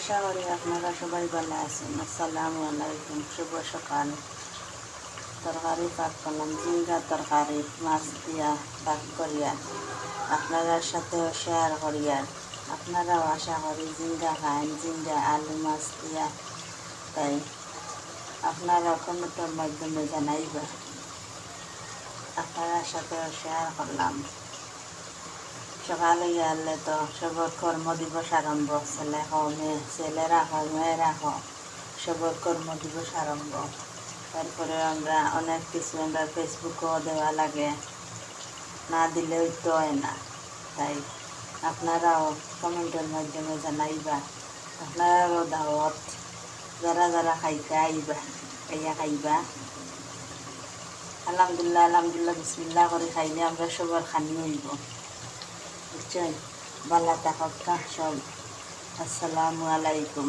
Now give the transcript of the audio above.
আশা করি আপনারা সবাই ভালো আছেন। আসসালামু আলাইকুম, শুভ সকাল। তরকারি পাক করলাম, ঝিঙ্গা তরকারি মাছ দিয়া পাক করিয়া আপনার সাথেও শেয়ার করিয়ার। আপনারাও আশা করি ঝিঙ্গা খান, ঝিঙ্গা আলু মাছ দিয়া। তাই আপনারা কমেন্টের মাধ্যমে জানাইবা। আপনার সাথেও শেয়ার করলাম। সকালে গেলে তো সবর কর্মদিবস আরম্ভ, ছেলেরা হয়, মেয়েরা হয়, সবর কর্মদিবস আরম্ভ। তারপরে আমরা অনেক কিছু আমরা ফেসবুকেও দেওয়া লাগে, না দিলেও তো হয় না। তাই আপনারাও কমেন্টের মাধ্যমে জানাইবা। আপনারাও দাওয়াত, যারা যারা খাইতে আইবা, খাইবা। আলহামদুলিল্লাহ আলহামদুলিল্লাহ বিসমিল্লাহ করে খাইলে আমরা সবার খানি হইব, বুঝছেন? বালা থাকা সব। আসসালামু আলাইকুম।